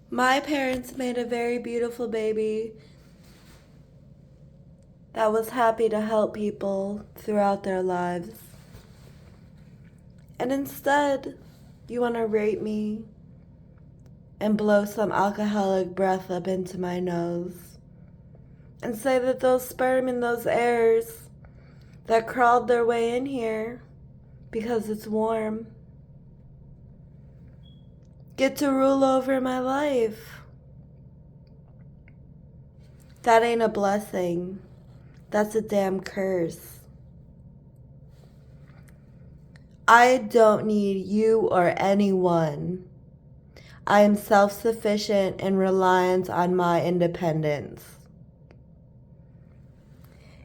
My parents made a very beautiful baby that was happy to help people throughout their lives. And instead, you want to rape me and blow some alcoholic breath up into my nose and say that those sperm and those airs that crawled their way in here because it's warm get to rule over my life. That ain't a blessing. That's a damn curse. I don't need you or anyone. I am self-sufficient and reliant on my independence.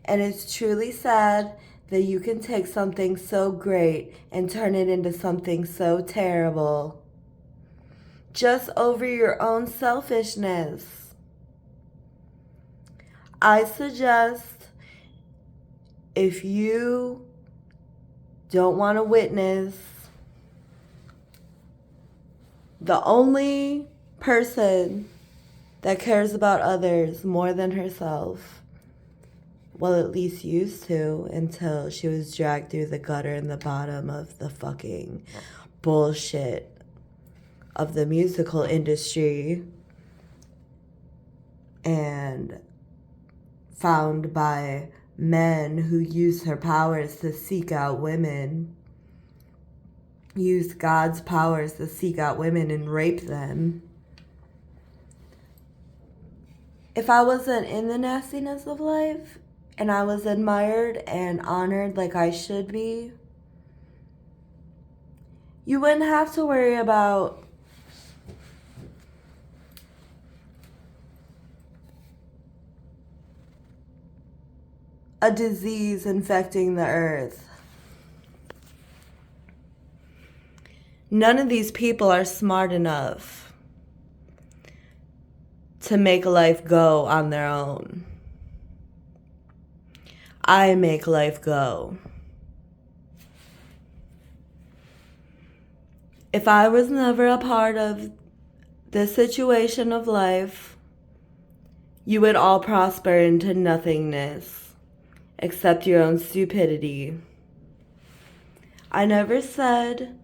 And it's truly sad that you can take something so great and turn it into something so terrible just over your own selfishness. I suggest, if you don't want to witness the only person that cares about others more than herself, well, at least used to, until she was dragged through the gutter in the bottom of the fucking bullshit of the musical industry and found by men who use her powers to seek out women, use God's powers to seek out women and rape them. If I wasn't in the nastiness of life and I was admired and honored like I should be, you wouldn't have to worry about a disease infecting the earth. None of these people are smart enough to make life go on their own. I make life go. If I was never a part of this situation of life, you would all prosper into nothingness, except your own stupidity. I never said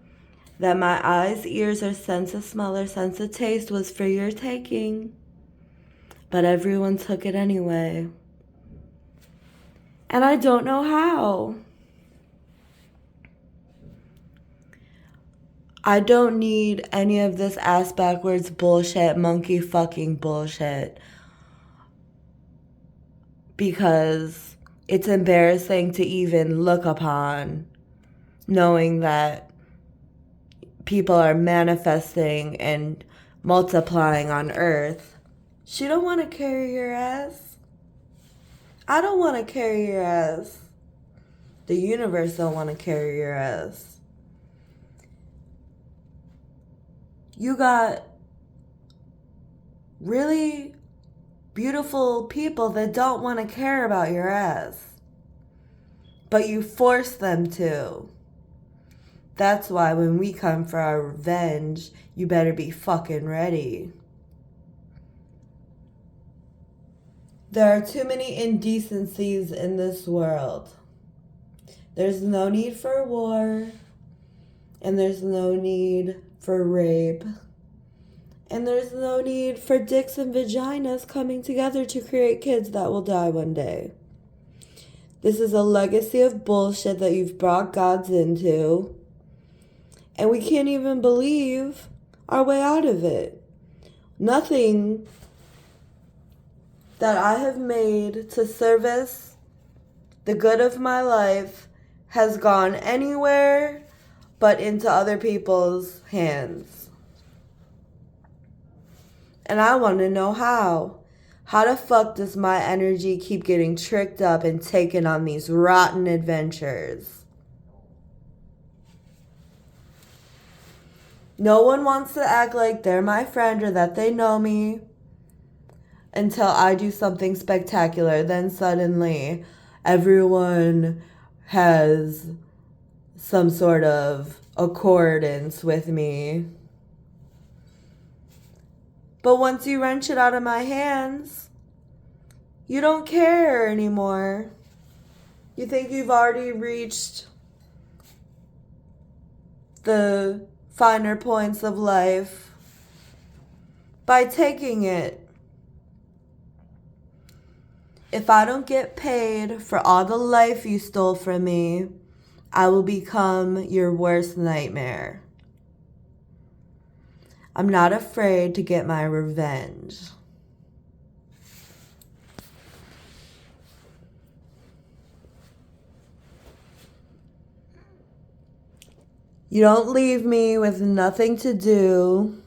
that my eyes, ears, or sense of smell or sense of taste was for your taking, but everyone took it anyway. And I don't know how. I don't need any of this ass backwards bullshit, monkey fucking bullshit, because it's embarrassing to even look upon, knowing that people are manifesting and multiplying on earth. She don't want to carry your ass. I don't want to carry your ass. The universe don't want to carry your ass. You got really beautiful people that don't want to care about your ass, but you force them to. That's why when we come for our revenge, you better be fucking ready. There are too many indecencies in this world. There's no need for war, and there's no need for rape, and there's no need for dicks and vaginas coming together to create kids that will die one day. This is a legacy of bullshit that you've brought gods into, and we can't even believe our way out of it. Nothing that I have made to service the good of my life has gone anywhere but into other people's hands. And I want to know how. How the fuck does my energy keep getting tricked up and taken on these rotten adventures? No one wants to act like they're my friend or that they know me until I do something spectacular. Then suddenly everyone has some sort of accordance with me. But once you wrench it out of my hands, you don't care anymore. You think you've already reached the finer points of life by taking it. If I don't get paid for all the life you stole from me, I will become your worst nightmare. I'm not afraid to get my revenge. You don't leave me with nothing to do,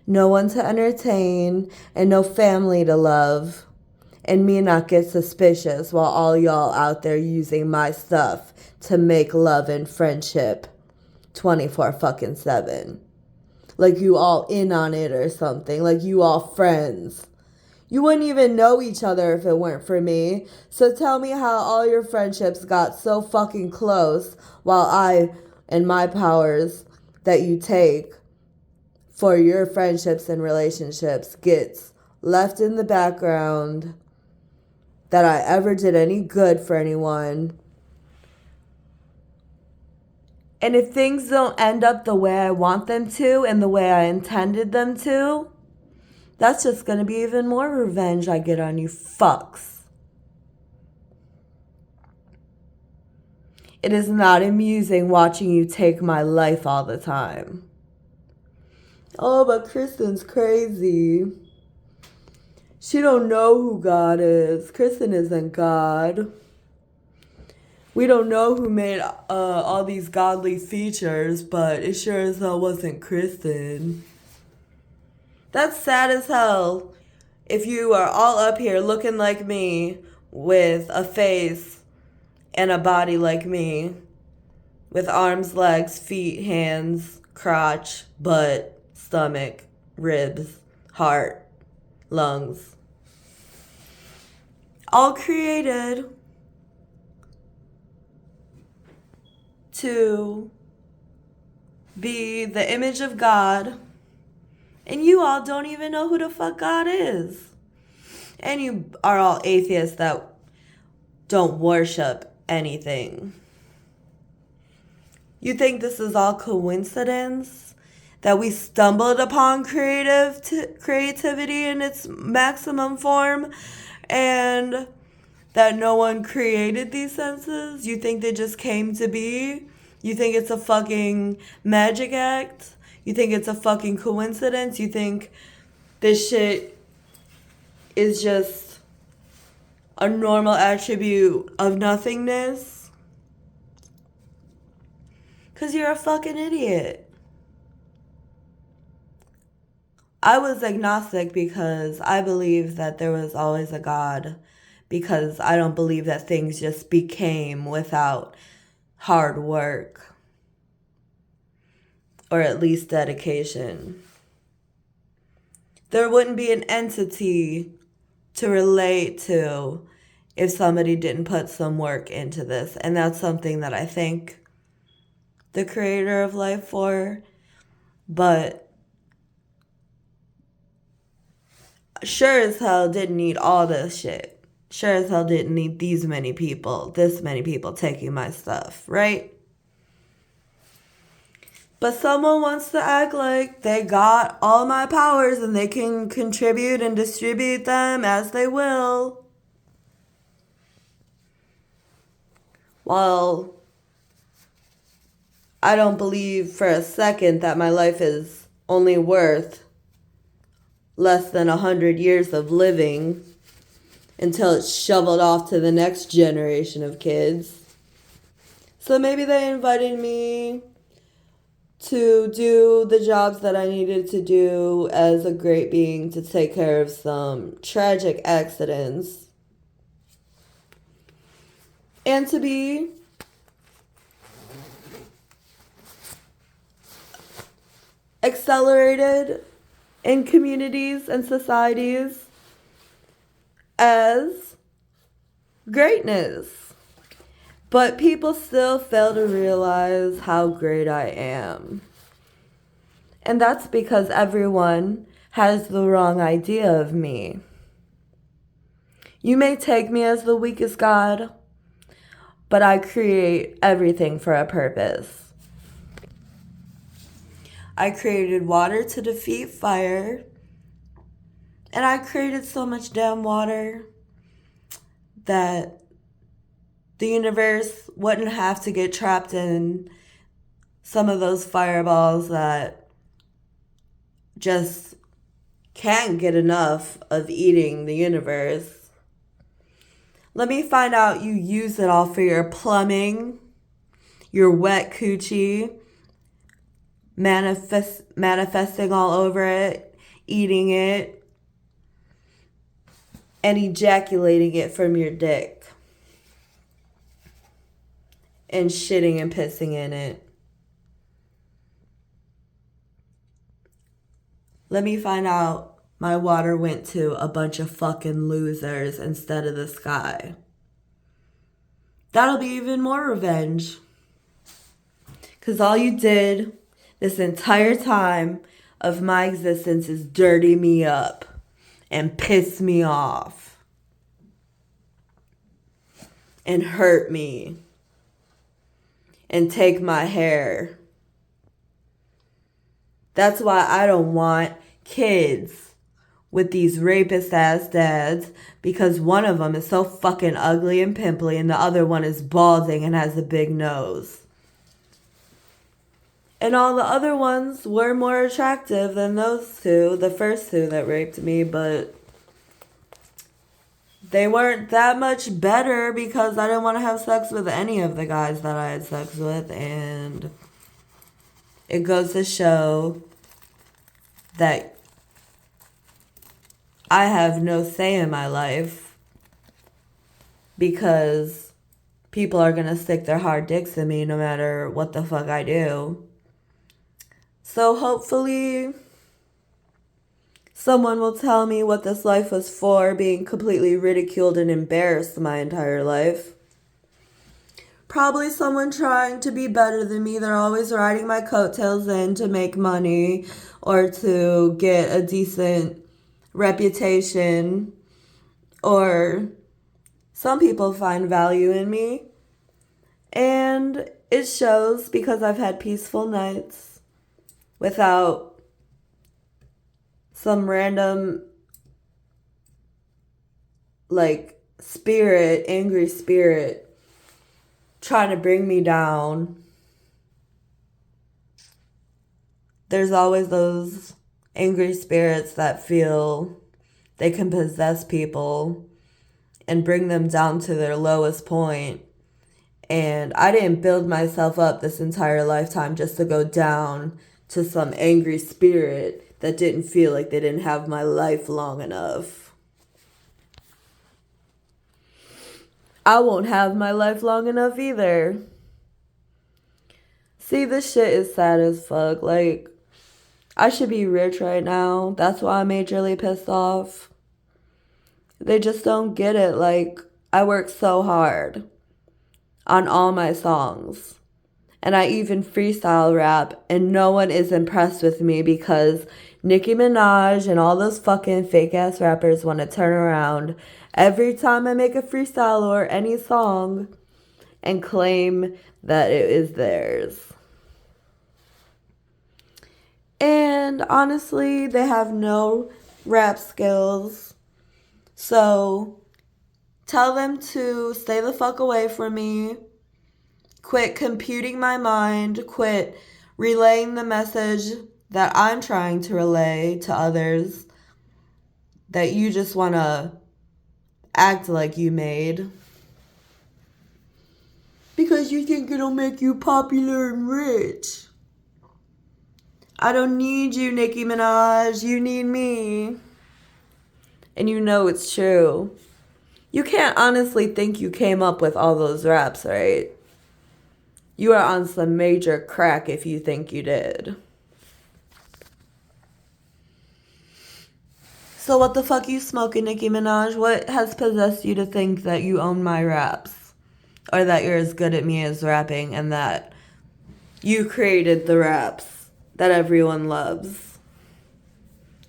no one to entertain, and no family to love, and me not get suspicious while all y'all out there using my stuff to make love and friendship 24/7. Like you all in on it or something, like you all friends. You wouldn't even know each other if it weren't for me. So tell me how all your friendships got so fucking close while I and my powers that you take for your friendships and relationships gets left in the background, that I ever did any good for anyone. And if things don't end up the way I want them to and the way I intended them to, that's just going to be even more revenge I get on you fucks. It is not amusing watching you take my life all the time. Oh, but Kristen's crazy. She don't know who God is. Kristen isn't God. We don't know who made all these godly features, but it sure as hell wasn't Kristen. That's sad as hell if you are all up here looking like me with a face and a body like me, with arms, legs, feet, hands, crotch, butt, stomach, ribs, heart, lungs. All created to be the image of God, and you all don't even know who the fuck God is. And you are all atheists that don't worship anything. You think this is all coincidence? That we stumbled upon creativity in its maximum form, and that no one created these senses? You think they just came to be? You think it's a fucking magic act? You think it's a fucking coincidence? You think this shit is just a normal attribute of nothingness? 'Cause you're a fucking idiot. I was agnostic because I believe that there was always a God, because I don't believe that things just became without hard work, or at least dedication. There wouldn't be an entity to relate to if somebody didn't put some work into this. And that's something that I thank the creator of life for. But sure as hell didn't need all this shit. Sure as hell didn't need this many people taking my stuff, right? But someone wants to act like they got all my powers and they can contribute and distribute them as they will. Well, I don't believe for a second that my life is only worth less than 100 years of living until it's shoveled off to the next generation of kids. So maybe they invited me to do the jobs that I needed to do as a great being, to take care of some tragic accidents, and to be accelerated in communities and societies as greatness. But people still fail to realize how great I am. And that's because everyone has the wrong idea of me. You may take me as the weakest god, but I create everything for a purpose. I created water to defeat fire, and I created so much damn water that the universe wouldn't have to get trapped in some of those fireballs that just can't get enough of eating the universe. Let me find out you use it all for your plumbing, your wet coochie, manifesting all over it, eating it, and ejaculating it from your dick. And shitting and pissing in it. Let me find out my water went to a bunch of fucking losers instead of the sky. That'll be even more revenge. Because all you did this entire time of my existence is dirty me up and piss me off and hurt me and take my hair. That's why I don't want kids with these rapist ass dads, because one of them is so fucking ugly and pimply and the other one is balding and has a big nose. And all the other ones were more attractive than those two, the first two that raped me, but they weren't that much better because I didn't want to have sex with any of the guys that I had sex with. And it goes to show that I have no say in my life because people are going to stick their hard dicks in me no matter what the fuck I do. So hopefully someone will tell me what this life was for, being completely ridiculed and embarrassed my entire life. Probably someone trying to be better than me. They're always riding my coattails in to make money or to get a decent reputation. Or some people find value in me. And it shows because I've had peaceful nights without some random, angry spirit trying to bring me down. There's always those angry spirits that feel they can possess people and bring them down to their lowest point. And I didn't build myself up this entire lifetime just to go down to some angry spirit that didn't feel like they didn't have my life long enough. I won't have my life long enough either. See, this shit is sad as fuck. I should be rich right now. That's why I'm majorly pissed off. They just don't get it. I work so hard on all my songs. And I even freestyle rap, and no one is impressed with me because Nicki Minaj and all those fucking fake ass rappers want to turn around every time I make a freestyle or any song and claim that it is theirs. And honestly, they have no rap skills. So tell them to stay the fuck away from me. Quit computing my mind. Quit relaying the message that I'm trying to relay to others that you just want to act like you made. Because you think it'll make you popular and rich. I don't need you, Nicki Minaj. You need me. And you know it's true. You can't honestly think you came up with all those raps, right? You are on some major crack if you think you did. So what the fuck you smoking, Nicki Minaj? What has possessed you to think that you own my raps? Or that you're as good at me as rapping and that you created the raps that everyone loves?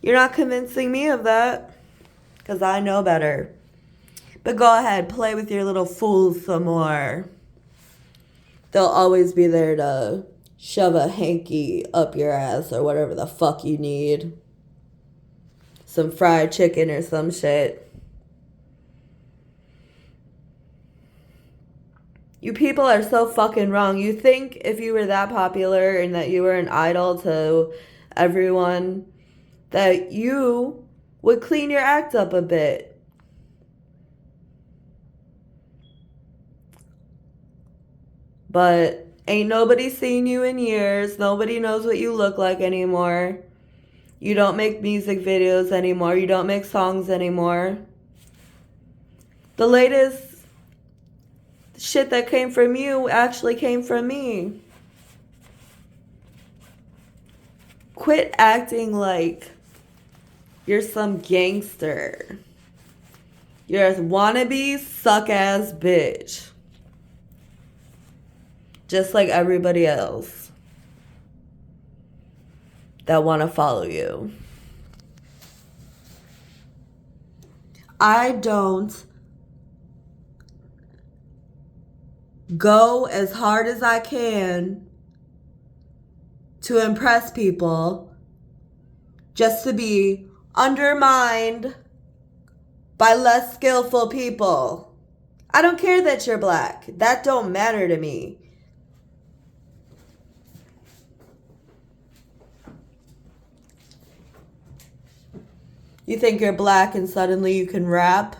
You're not convincing me of that, because I know better. But go ahead, play with your little fools some more. They'll always be there to shove a hanky up your ass or whatever the fuck you need. Some fried chicken or some shit. You people are so fucking wrong. You think if you were that popular and that you were an idol to everyone, that you would clean your act up a bit. But ain't nobody seen you in years. Nobody knows what you look like anymore. You don't make music videos anymore. You don't make songs anymore. The latest shit that came from you actually came from me. Quit acting like you're some gangster. You're a wannabe suck-ass bitch. Just like everybody else that want to follow you. I don't go as hard as I can to impress people just to be undermined by less skillful people. I don't care that you're black. That don't matter to me. You think you're black and suddenly you can rap?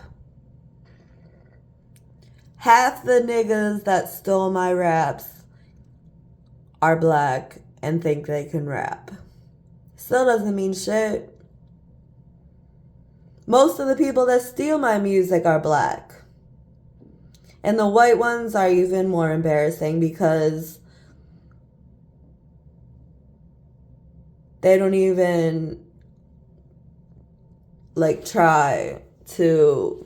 Half the niggas that stole my raps are black and think they can rap. Still doesn't mean shit. Most of the people that steal my music are black. And the white ones are even more embarrassing because they don't even try to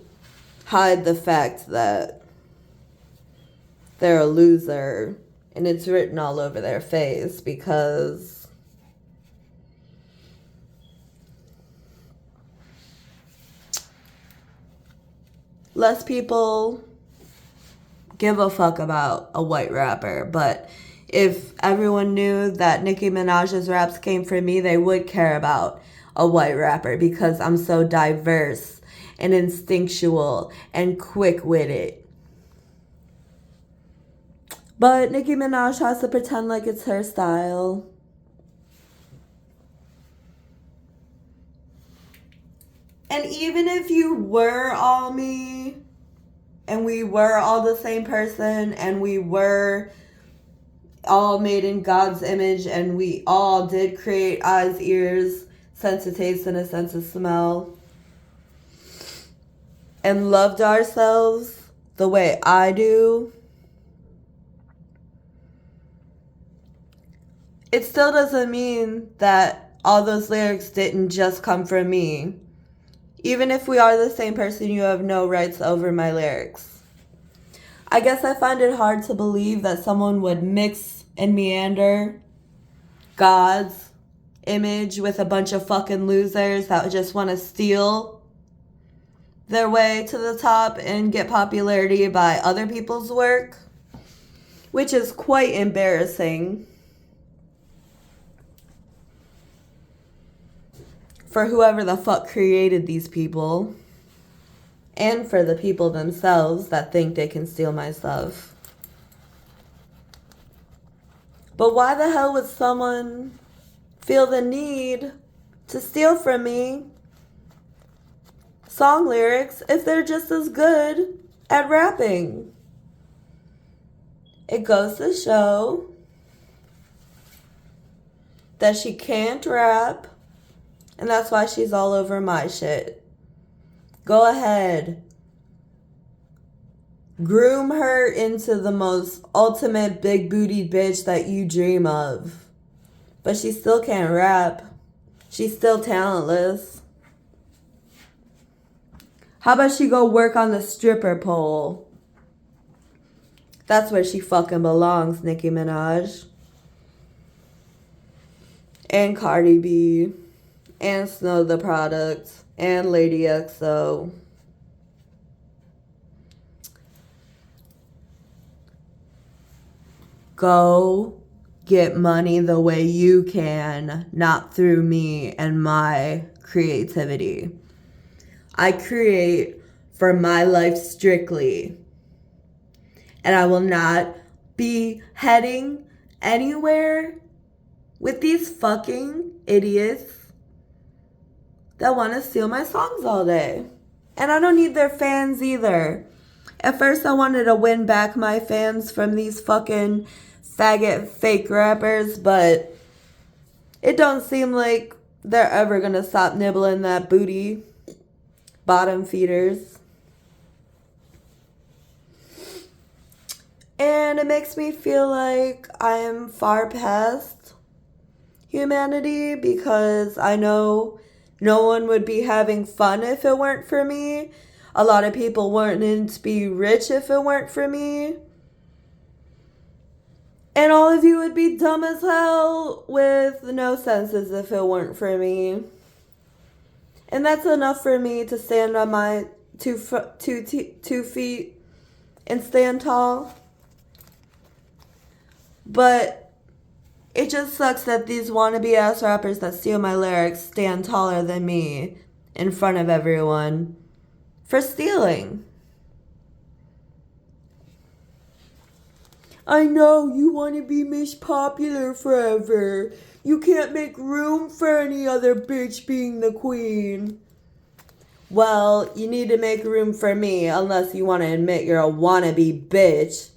hide the fact that they're a loser, and it's written all over their face because less people give a fuck about a white rapper. But if everyone knew that Nicki Minaj's raps came from me, they would care about a white rapper because I'm so diverse and instinctual and quick-witted. But Nicki Minaj has to pretend like it's her style. And even if you were all me, and we were all the same person, and we were all made in God's image, and we all did create eyes, ears, sense of taste, and a sense of smell, and loved ourselves the way I do, it still doesn't mean that all those lyrics didn't just come from me. Even if we are the same person, you have no rights over my lyrics. I guess I find it hard to believe that someone would mix and meander God's image with a bunch of fucking losers that just want to steal their way to the top and get popularity by other people's work, which is quite embarrassing for whoever the fuck created these people, and for the people themselves that think they can steal my stuff. But why the hell would someone feel the need to steal from me song lyrics if they're just as good at rapping? It goes to show that she can't rap, and that's why she's all over my shit. Go ahead. Groom her into the most ultimate big booty bitch that you dream of. But she still can't rap. She's still talentless. How about she go work on the stripper pole? That's where she fucking belongs, Nicki Minaj. And Cardi B. and Snow the Product, and Lady XO. Go get money the way you can, not through me and my creativity. I create for my life strictly. And I will not be heading anywhere with these fucking idiots that want to steal my songs all day. And I don't need their fans either. At first I wanted to win back my fans from these fucking faggot fake rappers, but it don't seem like they're ever gonna stop nibbling that booty. Bottom feeders. And it makes me feel like I am far past humanity, because I know no one would be having fun if it weren't for me. A lot of people wouldn't be rich if it weren't for me. And all of you would be dumb as hell with no senses if it weren't for me. And that's enough for me to stand on my two feet and stand tall. But it just sucks that these wannabe ass rappers that steal my lyrics stand taller than me in front of everyone for stealing. I know you want to be Miss Popular forever. You can't make room for any other bitch being the queen. Well, you need to make room for me, unless you want to admit you're a wannabe bitch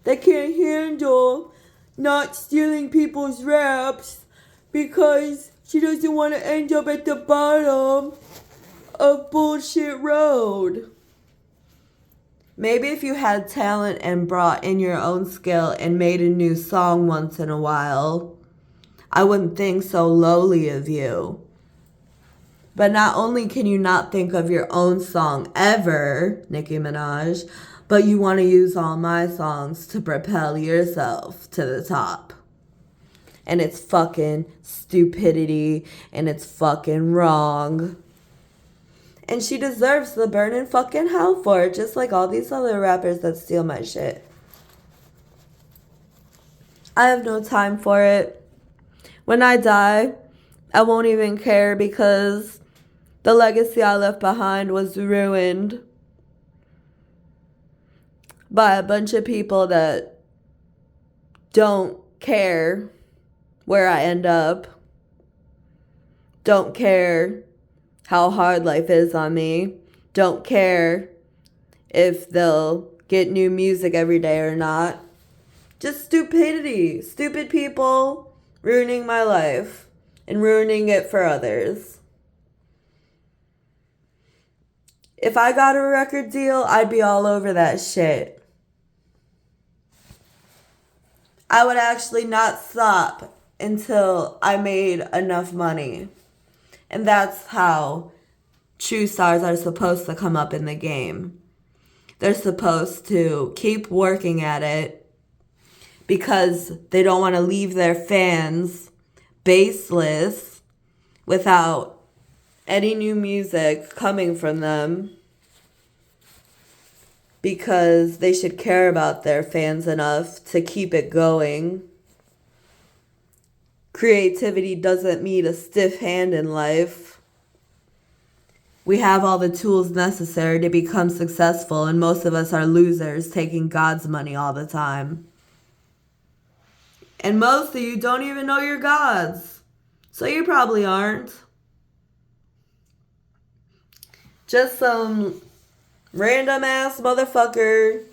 that can't handle not stealing people's raps because she doesn't want to end up at the bottom of Bullshit Road. Maybe if you had talent and brought in your own skill and made a new song once in a while, I wouldn't think so lowly of you. But not only can you not think of your own song ever, Nicki Minaj, but you want to use all my songs to propel yourself to the top. And it's fucking stupidity, and it's fucking wrong. And she deserves the burn in fucking hell for it, just like all these other rappers that steal my shit. I have no time for it. When I die, I won't even care, because the legacy I left behind was ruined by a bunch of people that don't care where I end up, don't care how hard life is on me, don't care if they'll get new music every day or not. Just stupidity. Stupid people ruining my life and ruining it for others. If I got a record deal, I'd be all over that shit. I would actually not stop until I made enough money. And that's how true stars are supposed to come up in the game. They're supposed to keep working at it because they don't want to leave their fans baseless without any new music coming from them, because they should care about their fans enough to keep it going. Creativity doesn't mean a stiff hand in life. We have all the tools necessary to become successful, and most of us are losers taking God's money all the time. And most of you don't even know you're gods, so you probably aren't. Just some random ass motherfucker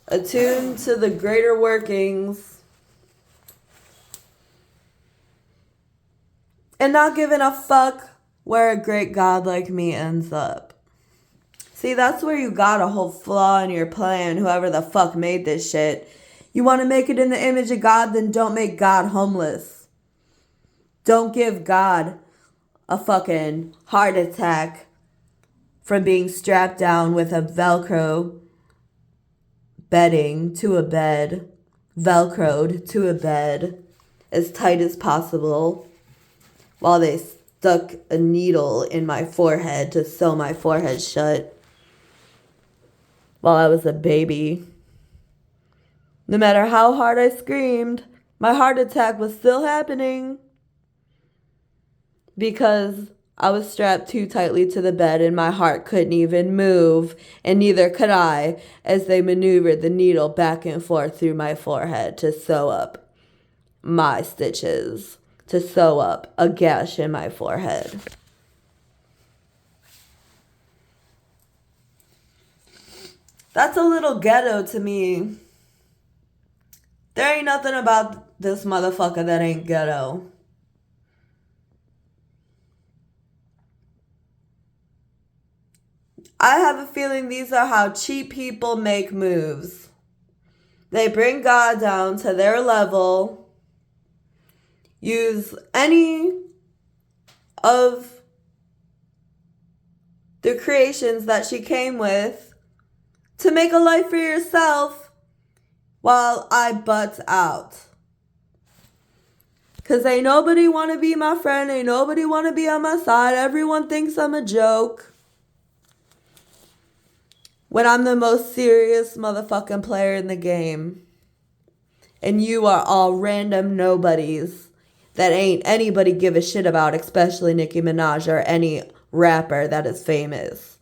attuned to the greater workings and not giving a fuck where a great god like me ends up. See, that's where you got a whole flaw in your plan, whoever the fuck made this shit. You want to make it in the image of God, then don't make God homeless. Don't give God a fucking heart attack from being strapped down with a Velcro bedding to a bed, Velcroed to a bed as tight as possible while they stuck a needle in my forehead to sew my forehead shut while I was a baby. No matter how hard I screamed, my heart attack was still happening because I was strapped too tightly to the bed and my heart couldn't even move, and neither could I as they maneuvered the needle back and forth through my forehead to sew up my stitches, to sew up a gash in my forehead. That's a little ghetto to me. There ain't nothing about this motherfucker that ain't ghetto. I have a feeling these are how cheap people make moves. They bring God down to their level, use any of the creations that she came with to make a life for yourself while I butt out. Cause ain't nobody wanna be my friend, ain't nobody wanna be on my side. Everyone thinks I'm a joke. When I'm the most serious motherfucking player in the game. And you are all random nobodies that ain't anybody give a shit about, especially Nicki Minaj or any rapper that is famous.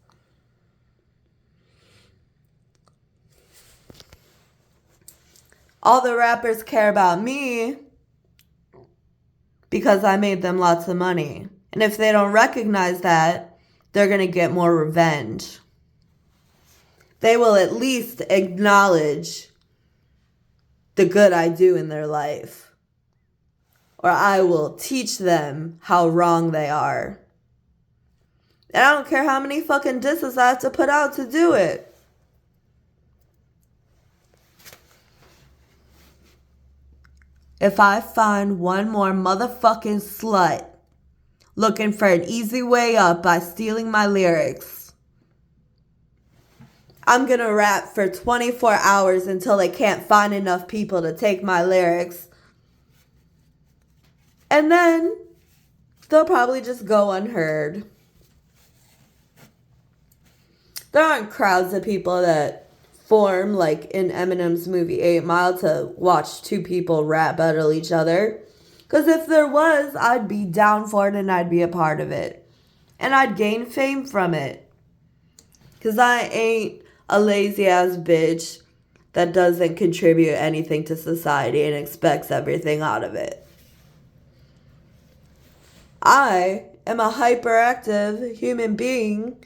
All the rappers care about me because I made them lots of money. And if they don't recognize that, they're going to get more revenge. They will at least acknowledge the good I do in their life. Or I will teach them how wrong they are. And I don't care how many fucking disses I have to put out to do it. If I find one more motherfucking slut looking for an easy way up by stealing my lyrics, I'm gonna rap for 24 hours until they can't find enough people to take my lyrics. And then they'll probably just go unheard. There aren't crowds of people that form like in Eminem's movie 8 Mile to watch two people rap battle each other. Because if there was, I'd be down for it and I'd be a part of it. And I'd gain fame from it. Because I ain't a lazy ass bitch that doesn't contribute anything to society and expects everything out of it. I am a hyperactive human being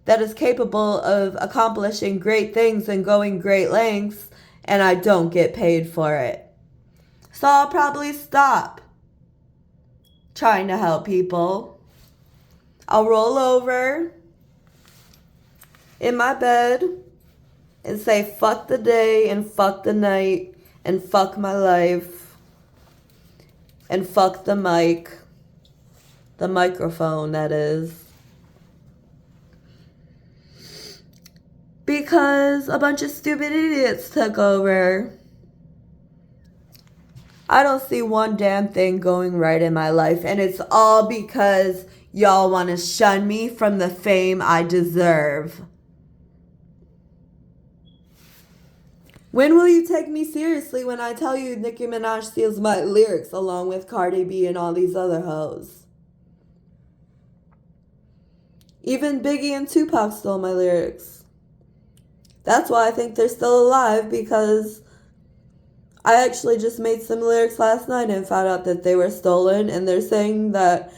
that is capable of accomplishing great things and going great lengths, and I don't get paid for it. So I'll probably stop trying to help people. I'll roll over in my bed and say fuck the day and fuck the night and fuck my life and fuck the mic. The microphone, that is. Because a bunch of stupid idiots took over. I don't see one damn thing going right in my life. And it's all because y'all want to shun me from the fame I deserve. When will you take me seriously when I tell you Nicki Minaj steals my lyrics along with Cardi B and all these other hoes? Even Biggie and Tupac stole my lyrics. That's why I think they're still alive, because I actually just made some lyrics last night and found out that they were stolen, and they're saying that,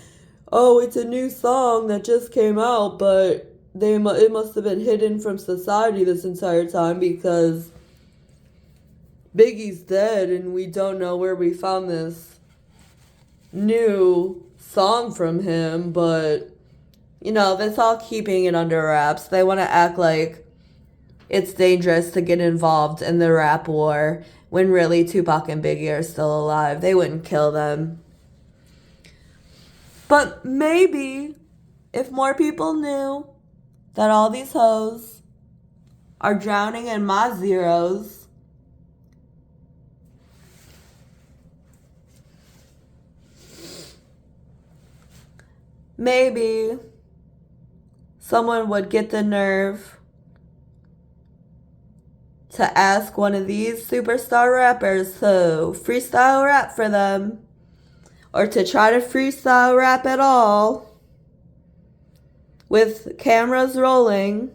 oh, it's a new song that just came out, but it must have been hidden from society this entire time because Biggie's dead and we don't know where we found this new song from him, but you know, that's all keeping it under wraps. They want to act like it's dangerous to get involved in the rap war when really Tupac and Biggie are still alive. They wouldn't kill them. But maybe if more people knew that all these hoes are drowning in my zeros, maybe someone would get the nerve to ask one of these superstar rappers to freestyle rap for them, or to try to freestyle rap at all with cameras rolling,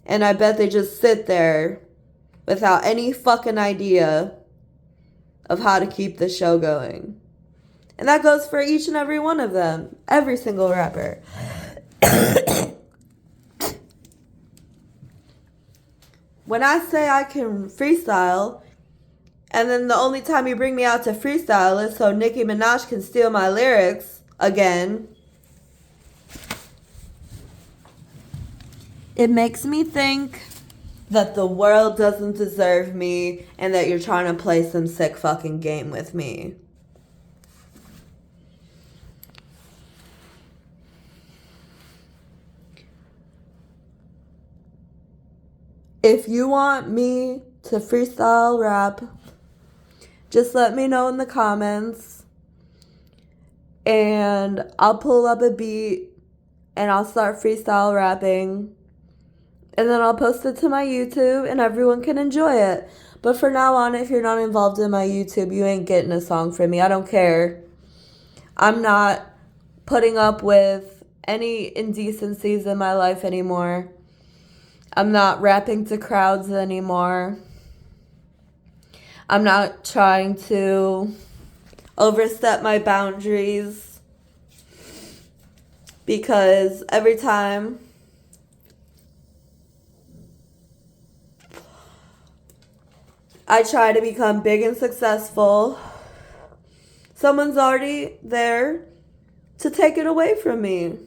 and I bet they just sit there without any fucking idea of how to keep the show going. And that goes for each and every one of them, every single rapper. When I say I can freestyle, and then the only time you bring me out to freestyle is so Nicki Minaj can steal my lyrics again, it makes me think that the world doesn't deserve me and that you're trying to play some sick fucking game with me. If you want me to freestyle rap, just let me know in the comments and I'll pull up a beat and I'll start freestyle rapping, and then I'll post it to my YouTube and everyone can enjoy it. But for now on, if you're not involved in my YouTube, you ain't getting a song from me. I don't care. I'm not putting up with any indecencies in my life anymore. I'm not rapping to crowds anymore. I'm not trying to overstep my boundaries, because every time I try to become big and successful, someone's already there to take it away from me.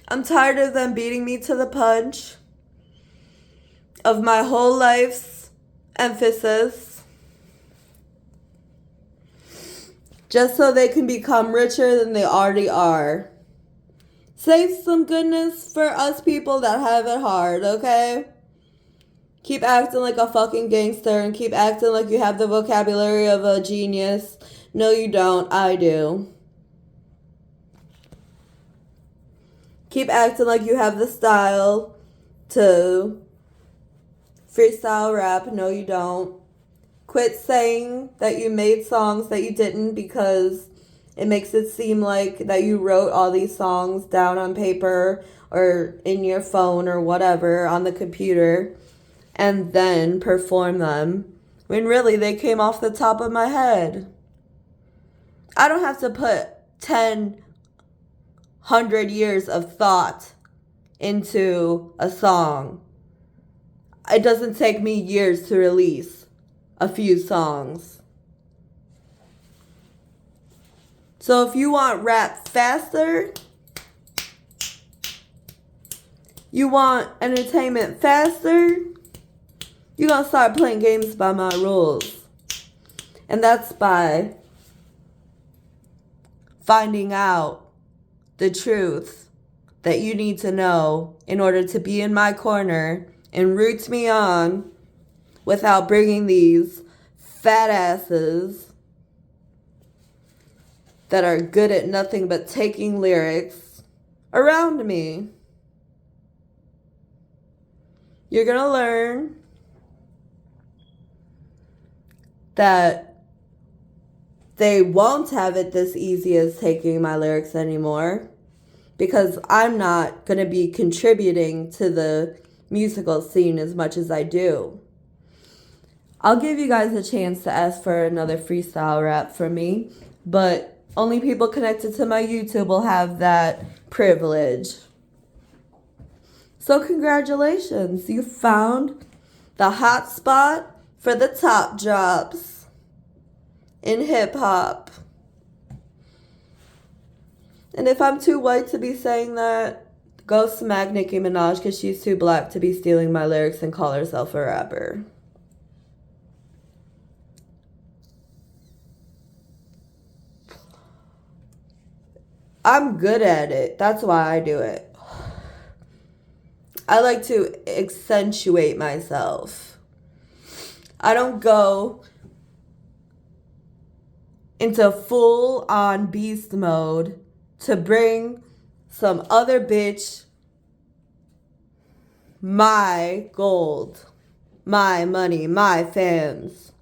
I'm tired of them beating me to the punch of my whole life's emphasis just so they can become richer than they already are. Save some goodness for us people that have it hard, okay? Keep acting like a fucking gangster and keep acting like you have the vocabulary of a genius. No, you don't. I do. Keep acting like you have the style to freestyle rap. No, you don't. Quit saying that you made songs that you didn't, because it makes it seem like that you wrote all these songs down on paper or in your phone or whatever on the computer and then perform them, when really they came off the top of my head. I don't have to put 100 years of thought into a song. It doesn't take me years to release a few songs. So if you want rap faster, you want entertainment faster, you're gonna start playing games by my rules. And that's by finding out the truth that you need to know in order to be in my corner and root me on without bringing these fat asses that are good at nothing but taking lyrics around me. You're gonna learn that they won't have it this easy as taking my lyrics anymore, because I'm not going to be contributing to the musical scene as much as I do. I'll give you guys a chance to ask for another freestyle rap from me, but only people connected to my YouTube will have that privilege. So congratulations, you found the hot spot for the top drops in hip hop. And if I'm too white to be saying that, go smack Nicki Minaj, because she's too black to be stealing my lyrics and call herself a rapper. I'm good at it. That's why I do it. I like to accentuate myself. I don't go into full-on beast mode to bring some other bitch my gold, my money, my fans.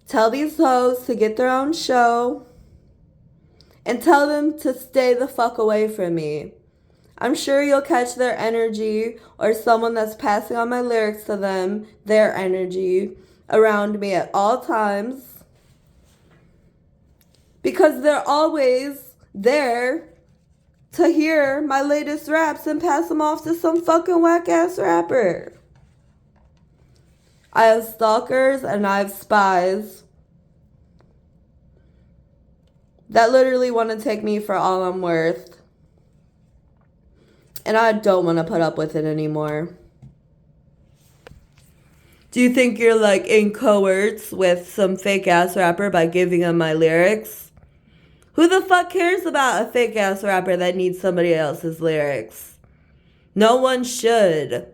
Tell these hoes to get their own show and tell them to stay the fuck away from me. I'm sure you'll catch their energy or someone that's passing on my lyrics to them, their energy, around me at all times. Because they're always there to hear my latest raps and pass them off to some fucking whack-ass rapper. I have stalkers and I have spies that literally want to take me for all I'm worth. And I don't want to put up with it anymore. Do you think you're like in cohorts with some fake ass rapper by giving them my lyrics? Who the fuck cares about a fake ass rapper that needs somebody else's lyrics? No one should.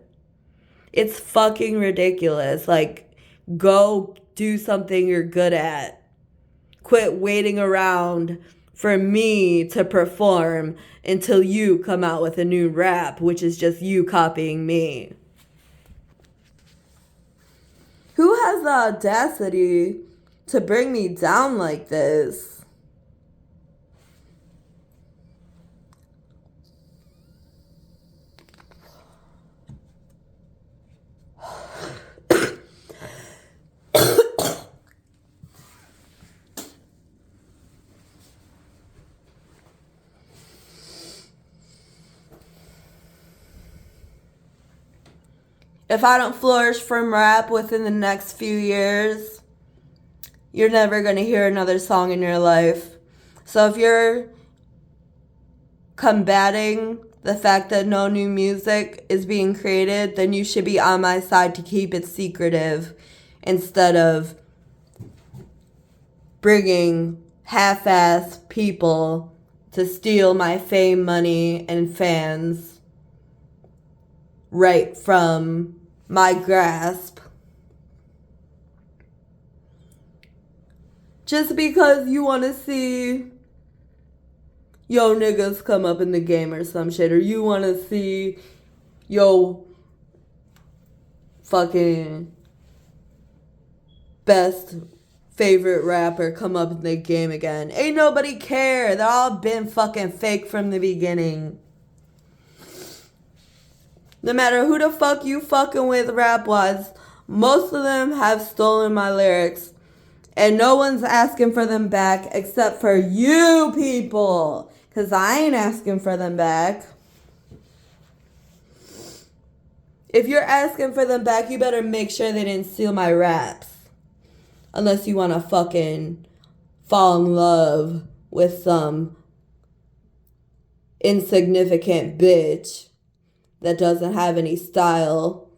It's fucking ridiculous. Like, go do something you're good at. Quit waiting around for me to perform until you come out with a new rap, which is just you copying me. Who has the audacity to bring me down like this? If I don't flourish from rap within the next few years, you're never going to hear another song in your life. So if you're combating the fact that no new music is being created, then you should be on my side to keep it secretive instead of bringing half-ass people to steal my fame, money, and fans right from my grasp. Just because you want to see yo niggas come up in the game or some shit, or you want to see yo fucking best favorite rapper come up in the game again. Ain't nobody care. They're all been fucking fake from the beginning. No matter who the fuck you fucking with rap-wise, most of them have stolen my lyrics. And no one's asking for them back except for you people. Because I ain't asking for them back. If you're asking for them back, you better make sure they didn't steal my raps. Unless you want to fucking fall in love with some insignificant bitch that doesn't have any style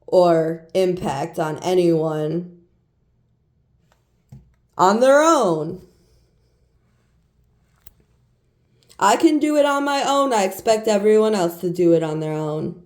or impact on anyone on their own. I can do it on my own. I expect everyone else to do it on their own.